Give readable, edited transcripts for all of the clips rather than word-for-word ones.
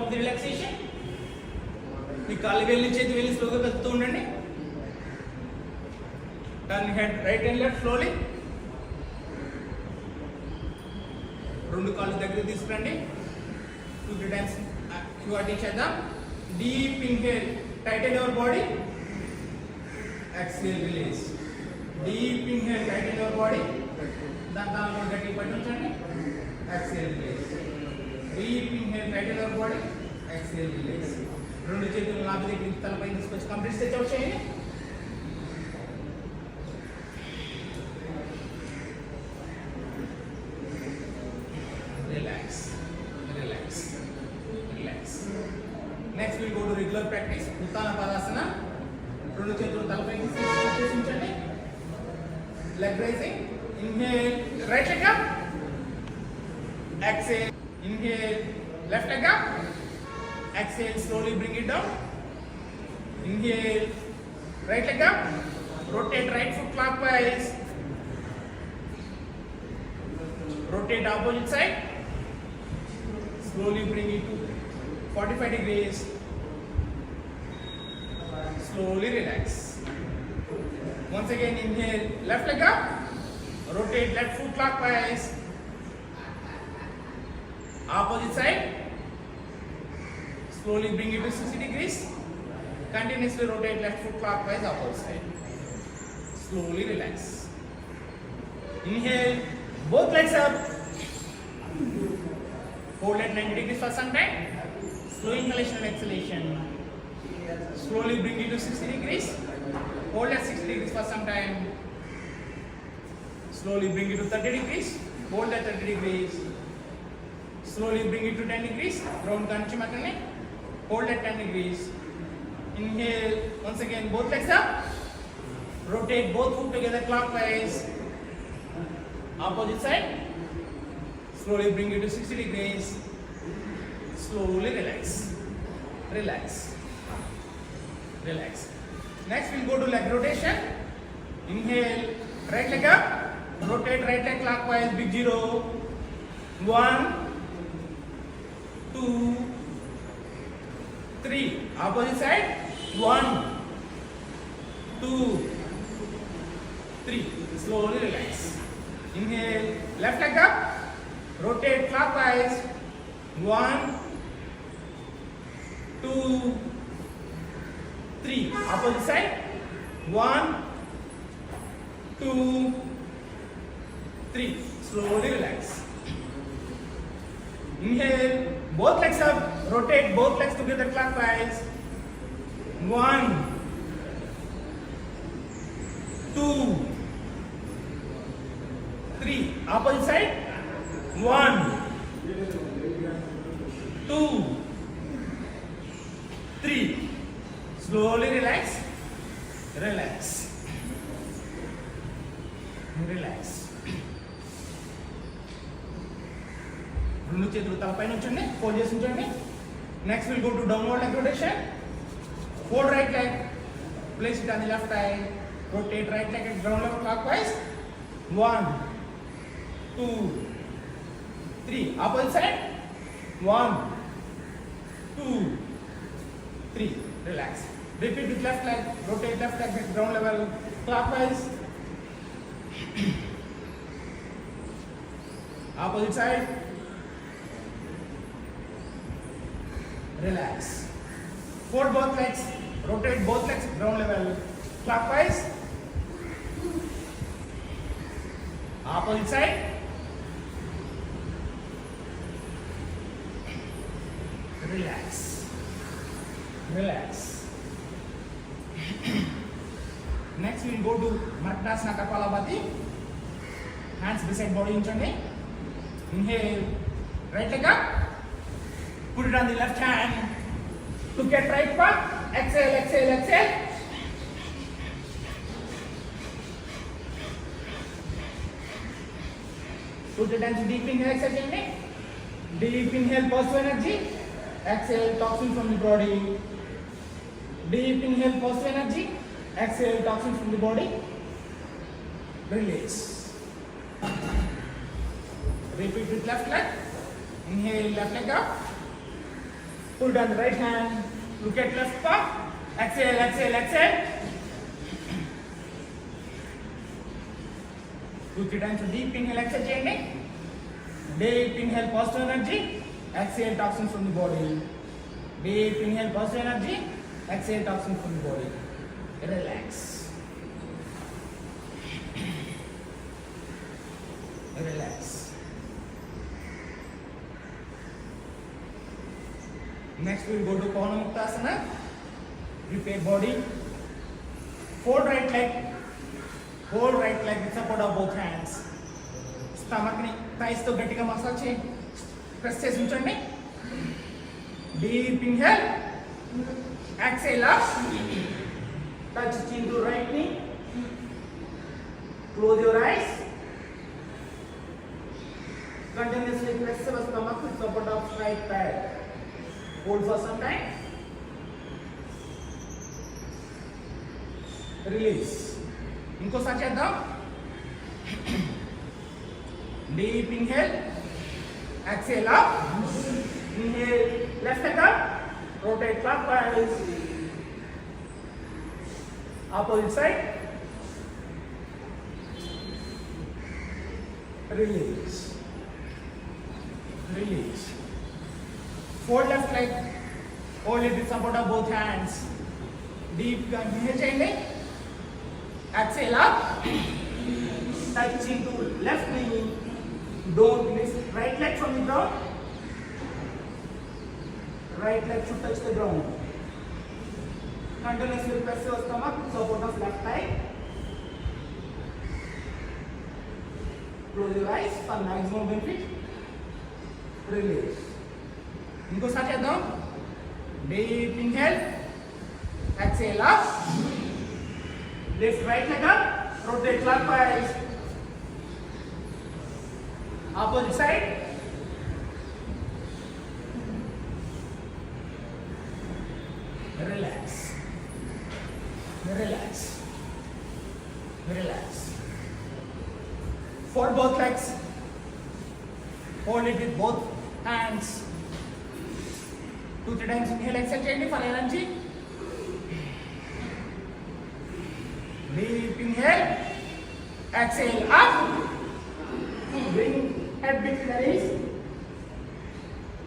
of the relaxation. మీ కాళ్ళు వేళ్ళు చేతి వేళ్ళు స్లోగా కదుపుతూ ఉండండి. Turn head right and left slowly. రెండు కాళ్ళు దగ్గర తీసుకురండి. 2-3 times QRT చేద్దాం. Deep inhale, tighten your body. Exhale, release. Deep inhale, tighten your body. దాంట్లో గట్టి పట్టించండి. Exhale, release. Deep inhale, tighten your body. Exhale, release. రెండు చేతులు నాభి దగ్గర తలపై తీసుకొచ్చి కంప్లీట్ స్ట్రెచ్ అవుట్ చేయండి. Relax. Relax. Relax. Next we'll go to regular practice. Uttana Padasana. రెండు చేతులు తలపై తీసుకొచ్చి leg raising. Inhale, right leg up. Exhale. Inhale, left leg up. Exhale, slowly bring it down. Inhale, right leg up. Rotate right foot clockwise. Rotate opposite side. Slowly bring it to 45 degrees. Slowly relax. Once again, inhale, left leg up. Rotate left foot clockwise. Opposite side. Slowly bring it to 60 degrees. Continuously rotate left foot clockwise, opposite side. Slowly relax. Inhale, both legs up. Hold at 90 degrees for some time. Slow inhalation and exhalation. Slowly bring it to 60 degrees. Hold at 60 degrees for some time. Slowly bring it to 30 degrees. Hold at 30 degrees. Slowly bring it to 10 degrees. Ground kanchi makane. Hold at 10 degrees. Inhale. Once again, both legs up. Rotate both foot together clockwise. Opposite side. Slowly bring it to 60 degrees. Slowly relax. Relax. Relax. Next we'll go to leg rotation. Inhale, right leg up. Rotate right leg clockwise, big zero. 1, 2, 3. Opposite side. 1, 2, 3. Slowly relax. Inhale, left leg up. Rotate clockwise. 1, 2, 3. Opposite side. 1, 2, 3. Slowly relax. Inhale, both legs up. Rotate both legs together clockwise. 1, 2, 3. Opposite side. 1, 2, 3. Slowly relax. Relax. Relax. రెండు చేతులు తలపైన ఉంచండి. Fold చేసి ఉంచండి. Next we'll go to downward leg rotation. Fold right leg. Place it on the left side. Rotate right leg at ground level clockwise. 1, 2, 3. Opposite side. 1, 2, 3. Relax. Repeat with left leg. Rotate left leg at ground level clockwise. Opposite side. Relax. Fold both legs. Rotate both legs ground level clockwise. Opposite side. Relax. Relax. Next we will go to Martanasana Kapalabhati. Hands beside body unchandi. Inhale, right leg up. Put it on the left hand. Look at right part. Exhale, exhale, exhale. Put it on deep inhale, exhale. Deep inhale, positive energy. Exhale, toxin from the body. Deep inhale, positive energy. Exhale, toxin from the body. Release. Repeat with left leg. Inhale, left leg up. Put on the right hand. Look at left paw. Exhale, exhale, exhale. 2-3 times deep inhale, exhale చేయండి. Deep inhale, positive energy. Exhale toxins from the body. Deep inhale, positive energy. Exhale toxins from the body. Relax. Relax. Next we will go to Pavana Muktasana. Prepare body. Fold right leg. Hold right leg with support of both hands. Stomach ni thighs to గట్టిగా massage చేయండి. Press చేసి ఉంచండి. Deep inhale. Exhale up. Touch chin to right knee. Close your eyes. Continuously press your stomach with support of right thigh. Hold for some time. Release. ఇంకోసారి చేద్దాం. Deep inhale. Exhale up. Inhale. Left leg up. Rotate clockwise. Opposite side. Release. Release. Fold left leg. Hold it with support of both hands. Deep inhale చేయండి. Exhale up. Touch into left knee. Don't miss right leg from the ground. Right leg should touch the ground. Continuously press your stomach with support of left thigh. Close your eyes for maximum benefit. Release. ఇంకోసారి చేద్దాం. Deep inhale. Exhale up. Lift right leg up. Rotate clockwise. Opposite side. Relax. Relax. Relax. Fold both legs. Hold it with both hands. 2-3 times inhale, exhale చేయండి for energy. Deep inhale. Exhale up. Bring head between the knees.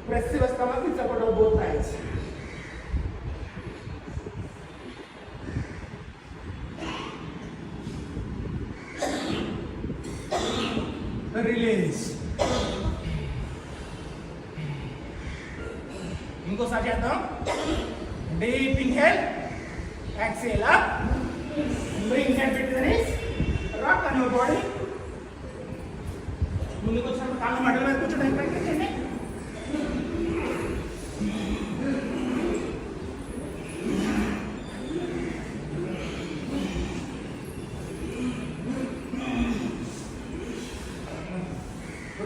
Press your stomach with support of both thighs. Release. ఇంకోసారి చేద్దాం. Deep inhale. Exhale up. Bring head between the knees. Rock on your body. ముందుకు వచ్చినప్పుడు కాళ్ళు మడల మీద కూర్చోడానికి ప్రయత్నించండి.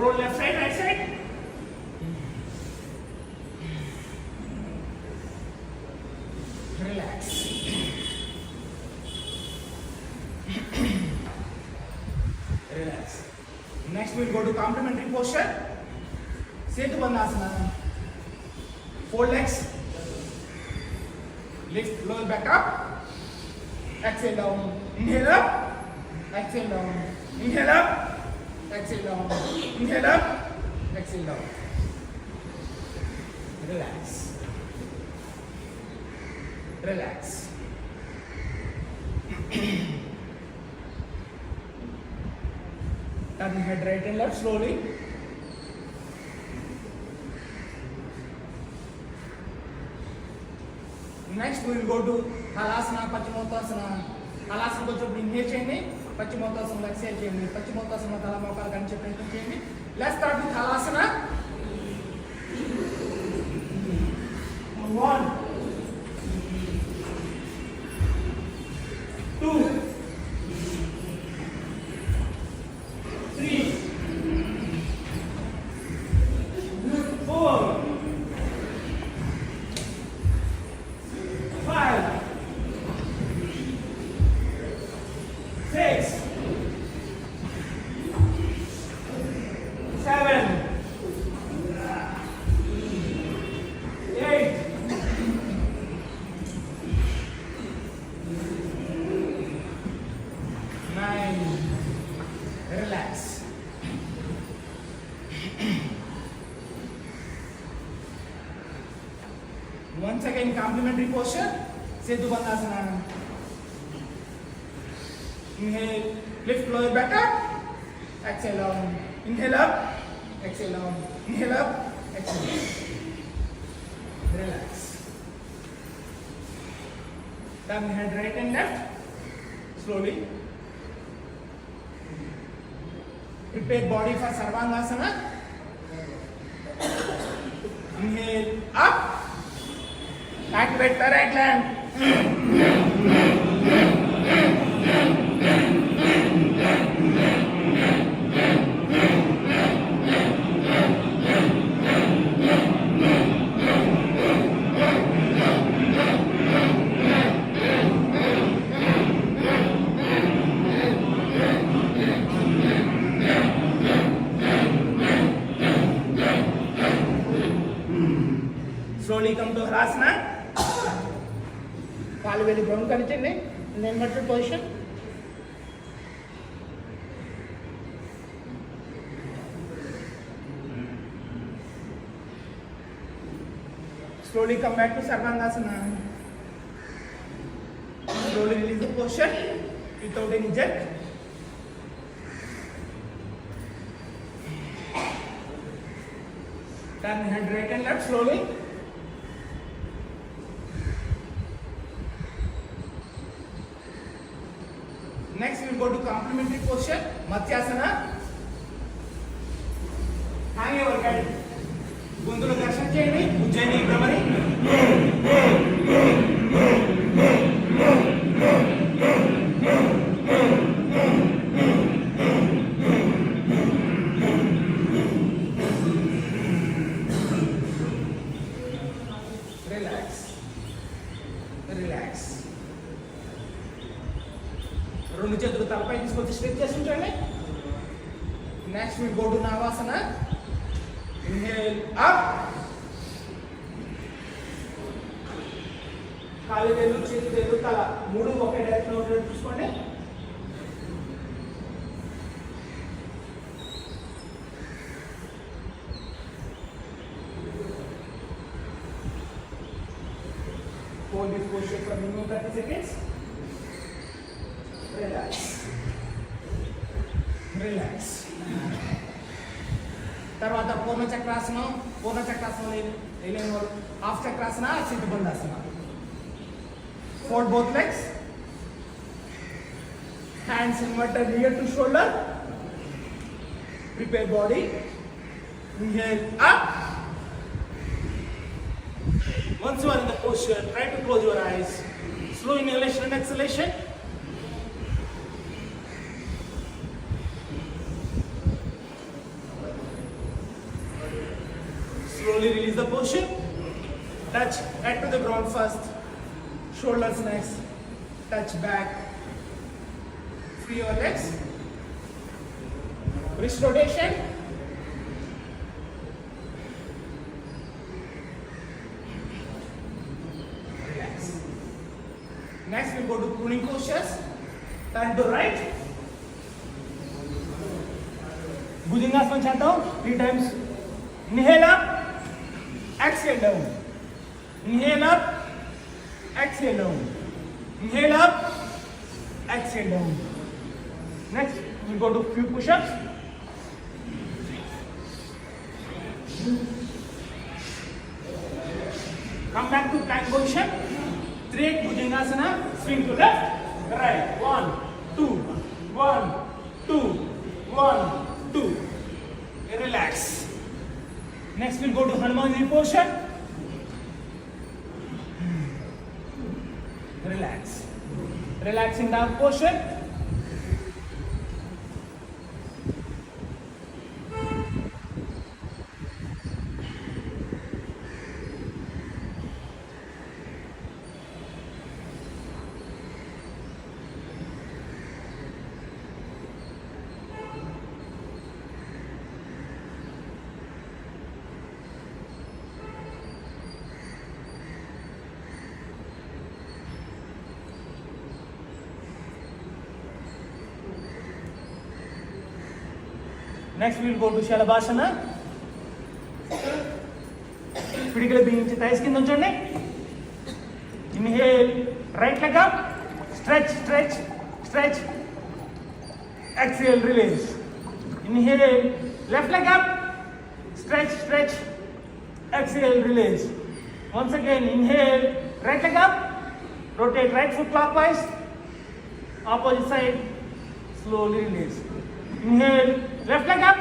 Roll left side, right side. Relax. Relax. Next we will go to complementary posture. Setu Bandhasana. Fold legs. Lift lower back up. Exhale down. Inhale up. Exhale down. Inhale up. Exhale down. Inhale up. Exhale down. Relax. Relax. Turn head right and left slowly. Next we will go to Halasana, Paschimottanasana. Halasana కొంచెం inhale చేయండి. Paschimottanasana exhale చేయండి. Paschimottanasana తల మోకాలు కంచే ప్రయత్నం చేయండి. Let's start with Halasana. 1 2 3 4 5 6 7 Once again, complementary posture, Setu Bandhasana. Inhale, lift lower back up, exhale down. Inhale up, exhale down. Inhale up, exhale down. Relax. Turn head right and left, slowly. Prepare body for Sarvangasana. Inhale up, activate the right leg. Slowly come to Harasana. Kalu veli ground kanichindi in the inverted position. Slowly come back to Sarvangasana. Slowly release the posture without any jerk. Turn head right and left slowly. Next we will go to complementary posture, Matsyasana. Hang your head. Gundulu darshan cheyandi, Ujjaini Brahmani. Relax. Relax. రెండు చేతులు తలపై తీసుకొచ్చి stretch చేసి ఉంచండి. Next will go to Navasana. Inhale up, కాలు వేలు చేతి వేలు తల మూడు ఒకే డైరెక్షన్ ఉండేట్టు చూసుకోండి. Hold this posture for minimum 30 seconds. Relax. Relax. తర్వాత పూర్ణ చక్రాసనం, వేయలేని వాళ్ళు హాఫ్ చక్రాసన, సిద్ధ Bandhasana. Fold both legs. Hands inverted near to shoulder. Prepare body. Inhale up. Once you are in the posture, try to close your eyes. Slow inhalation and exhalation. Slowly release the posture. Touch head to the ground first. Shoulders next. Touch back. Free your legs. Wrist rotation. Relax. Next we go to pruning postures. Turn to right. Bhujangasana చేద్దాం 3 times. Inhale up. Exhale down. Inhale up. Exhale down. Inhale up. Exhale down. Next, we go to few push-ups. Come back to plank position. 3 Bhujangasana. Swing to left, right. 1, 2, 1, 2, 1, 2. Relax. Next we'll go to Hanumanji posture. Relax. Relaxing down posture. Next we will go to Shalabhasana. పిడికిల బిగించి thighs కింద ఉంచండి. Inhale, right leg up, stretch, stretch, stretch. Exhale, release. Inhale, left leg up, stretch, stretch. Exhale, release. Once again, inhale, right leg up, rotate right foot clockwise, opposite side, slowly release. Inhale, left leg up,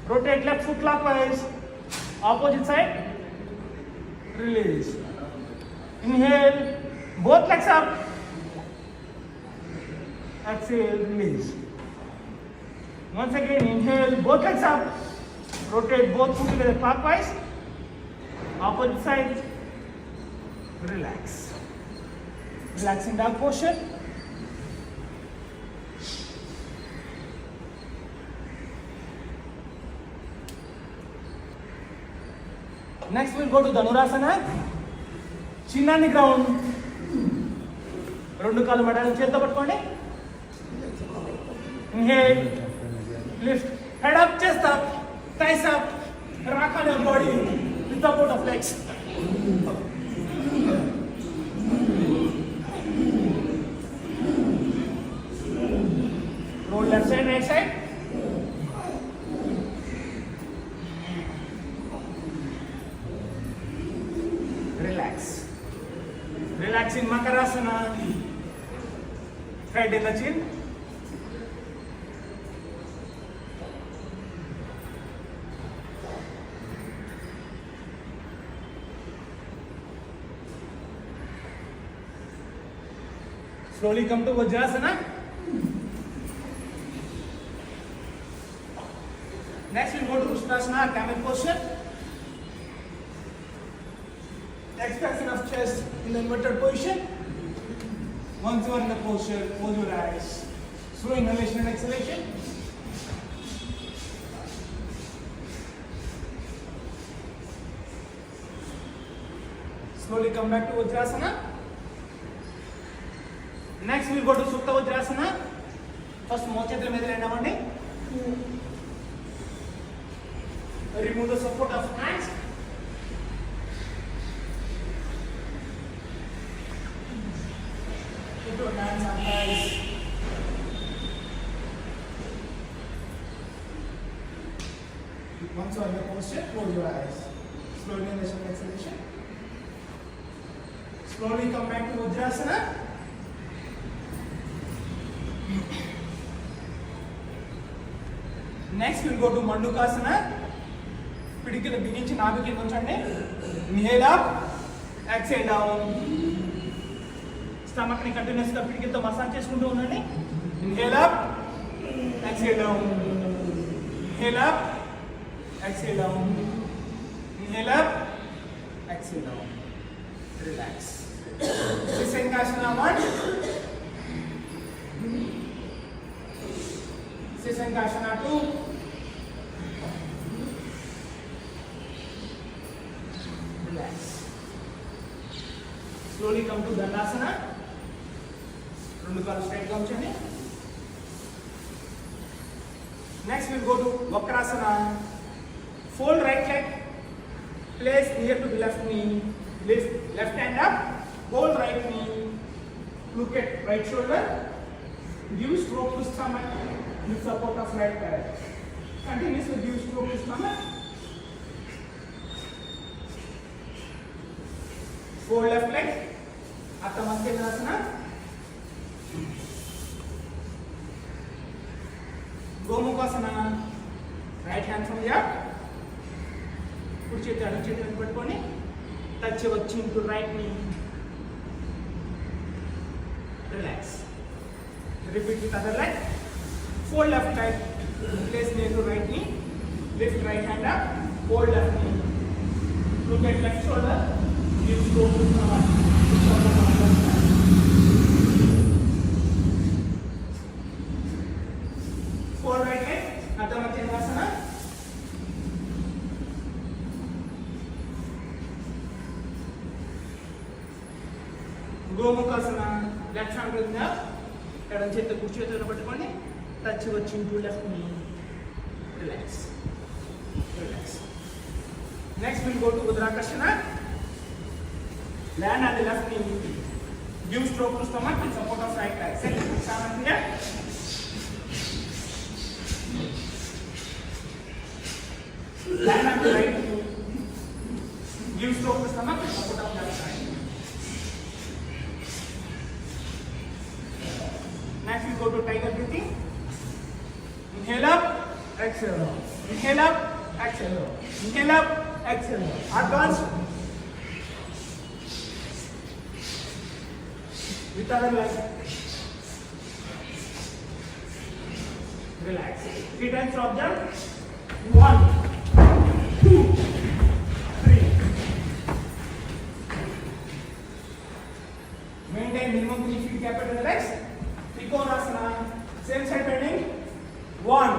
rotate left foot clockwise, opposite side, release. Inhale, both legs up, exhale, release. Once again, inhale, both legs up, rotate both foot together clockwise, opposite side, relax. Relax in dog posture. Next we'll go to Dhanurasana. చిన్నాన్ని ground, రెండు కాళ్ళు మడాలను చేతితో పట్టుకోండి. Inhale, lift, head up, chest up, thighs up, rock on your body with support of legs. Roll left side, right side. Relax in Makarasana. Head in the chin. Slowly come to Vajrasana. Next we'll go to Ustrasana, camel posture. Extension of chest in the inverted position. Once you are in the posture, close your eyes. Slow inhalation and exhalation. Slowly come back to Vajrasana. Next we will go to Supta Vajrasana. First, Mochedra Medra Endamandi. Remove the support of hands. Put your hands on thighs. Once you are in the posture, close your eyes. Slowly inhalation and exhalation. Slowly come back to Vajrasana. Next we will go to Mandukasana. పిడికిలు బిగించి నాభికి ఉంచండి. Inhale up, exhale down. Stomach ని continuous గా పిడికిలతో massage చేసుకుంటూ ఉండండి. Inhale up, exhale down. Inhale up, exhale down. Inhale up, exhale down. Relax. Shashankasana 1, Shashankasana 2, relax. Slowly come to Dandasana. రెండు కాళ్ళు స్ట్రైట్ గా ఉంచండి. Next we will go to Vakrasana. Fold right leg, place near to the left knee. Lift left hand up, hold right knee. Look at right shoulder. Give stroke to stomach with support of right thigh. Continuously give stroke to stomach. Fold left leg, Atha Matsyendrasana. Gomukhasana. Right hand from here. కుడి చేతి అడుగు చేతి వెనక పట్టుకొని touch వచ్చి into right నీ. Relax. Repeat with other leg. Fold left leg, place near to right knee. Lift right hand up, hold left knee. Look at left shoulder. Give slow to stomach. Fold right leg, Atha Matsyendrasana. Gomukhasana. Left hand with up. ఎడం చేతి కుడి చేతిలో పట్టుకోండి. Touch వచ్చి into left knee. Relax. Relax. Next will go to Udarakarshana. Land on the left knee. Give stroke to stomach in support of right leg. Set it down here. Land on the right knee. Give stroke to stomach in support of left side. Next we go to tiger breathing. Inhale up, exhale out. Inhale up, exhale out. Inhale up, exhale out. Advance. With other leg. Relax. 3 times observe. 1, 2, 3. Maintain minimum 3 feet gap between the legs. Trikonasana. Same side bending. 1,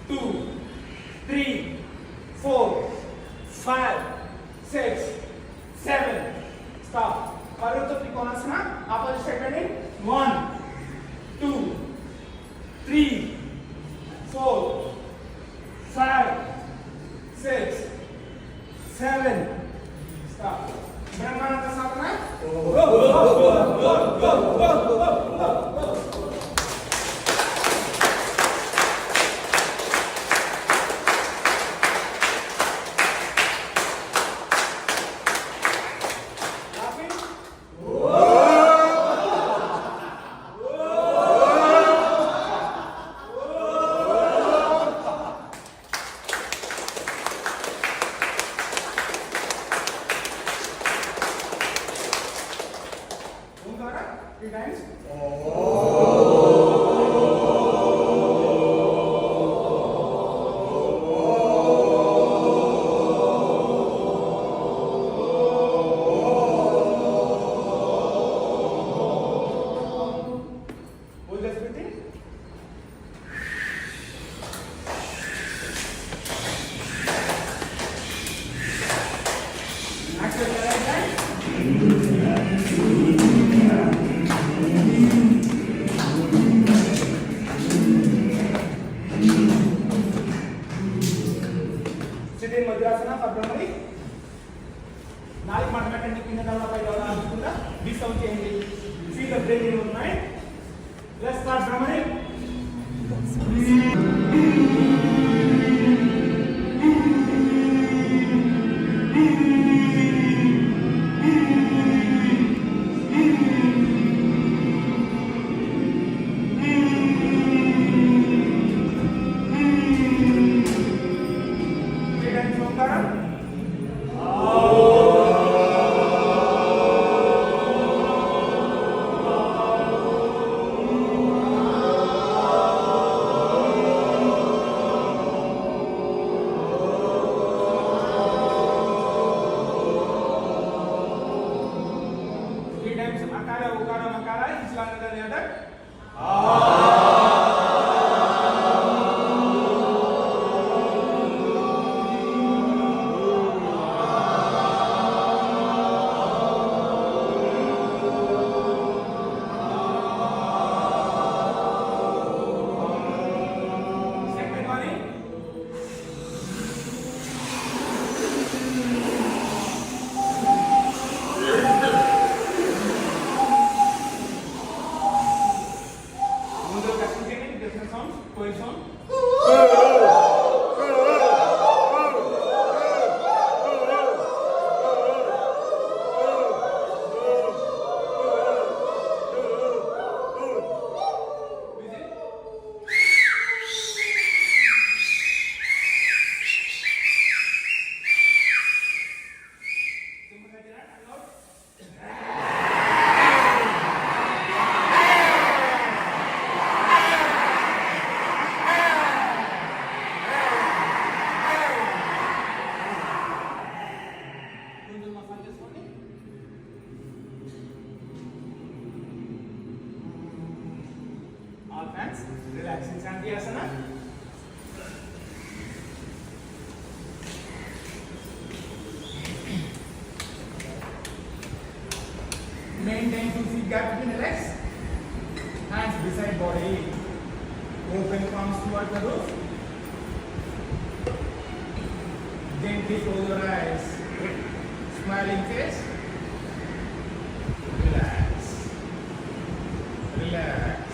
2, 3, 4, 5, 6, 7. Stop. Parvata Trikonasana. Opposite side bending. 1, 2, 3, 4, 5, 6, 7. Stop. Brahmananda Sadhana. Go, go, go, go, go, go, go, go. Three times. Hold this breathing. Accept the right hand. Sit in Madhyasana for Brahmari. Nalik matematically kinda down by down అనుకుంటా this out చేయండి. Feel the breath in your mind. Let's start Brahmari. Akara, Ukara, Makara, each longer than the other. Second one. Different sound, coin sound. All hands, relax in Sandhyasana. Maintain 2 feet gap between the legs. Hands beside body. Open palms toward the roof. Gently close your eyes. Smiling face. Relax.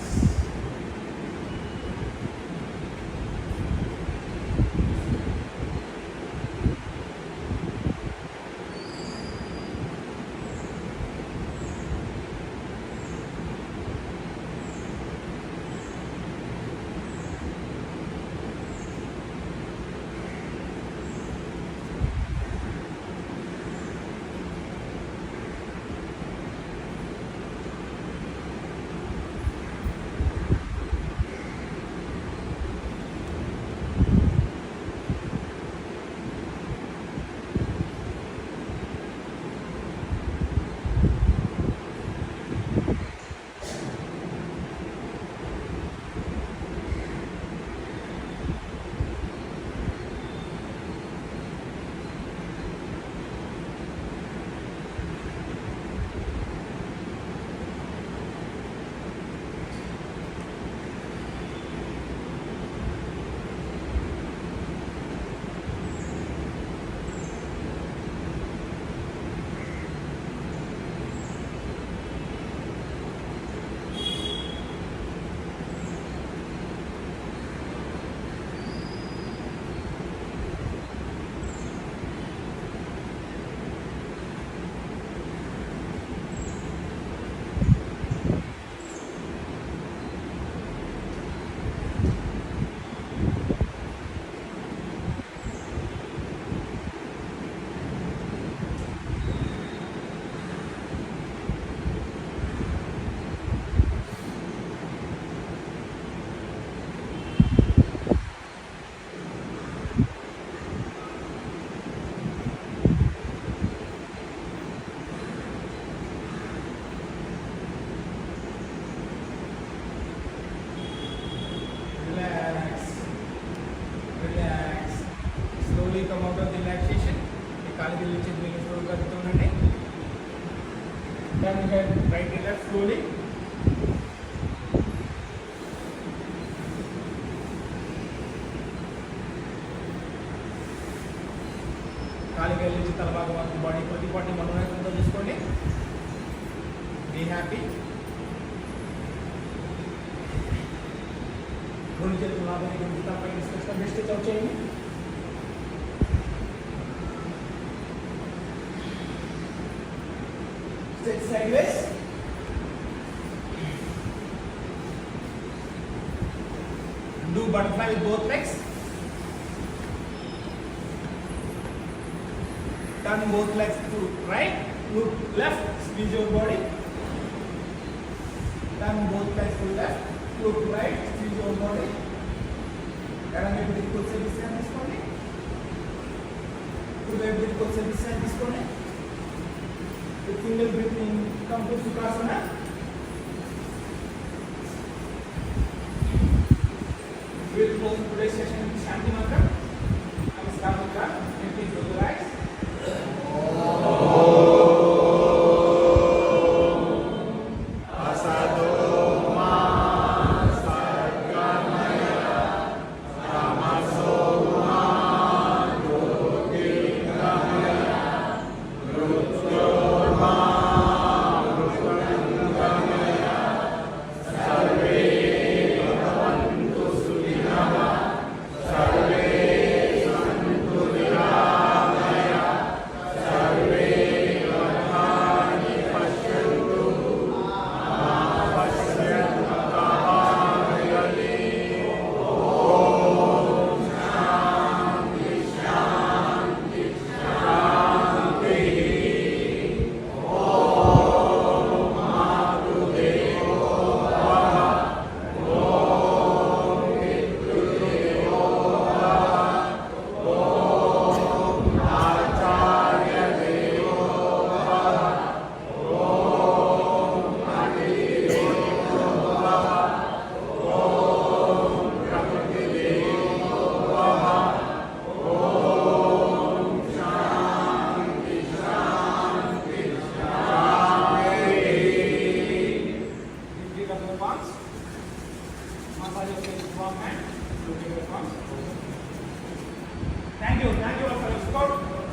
Slowly come out of the relaxation. కాలు దిల్లించి స్లోగా ఉండండి. Turn head right to left slowly. కాలు దిల్లించి తల భాగం వరకు body ప్రతి party మనోహరంతో చేసుకోండి. Be happy. రెండు చేతులు లాభాన్ని గుంజుతాపై డిస్కషన్ బెస్ట్ అవుట్ చేయండి. Sit sideways. Do butterfly with both legs. Turn both legs to right, look left, squeeze your body. Turn both legs to left, look right, squeeze your body. ఎడమ వైపు కొద్దిసేపు విశ్రాంతి తీసుకోండి. కుడి వైపు కొద్దిసేపు విశ్రాంతి తీసుకోండి. Single breathing, come to Sukhasana. We will close today's session with Shanti Mantra. Namaskar Mantra. Please close your eyes. Thank you all for your support.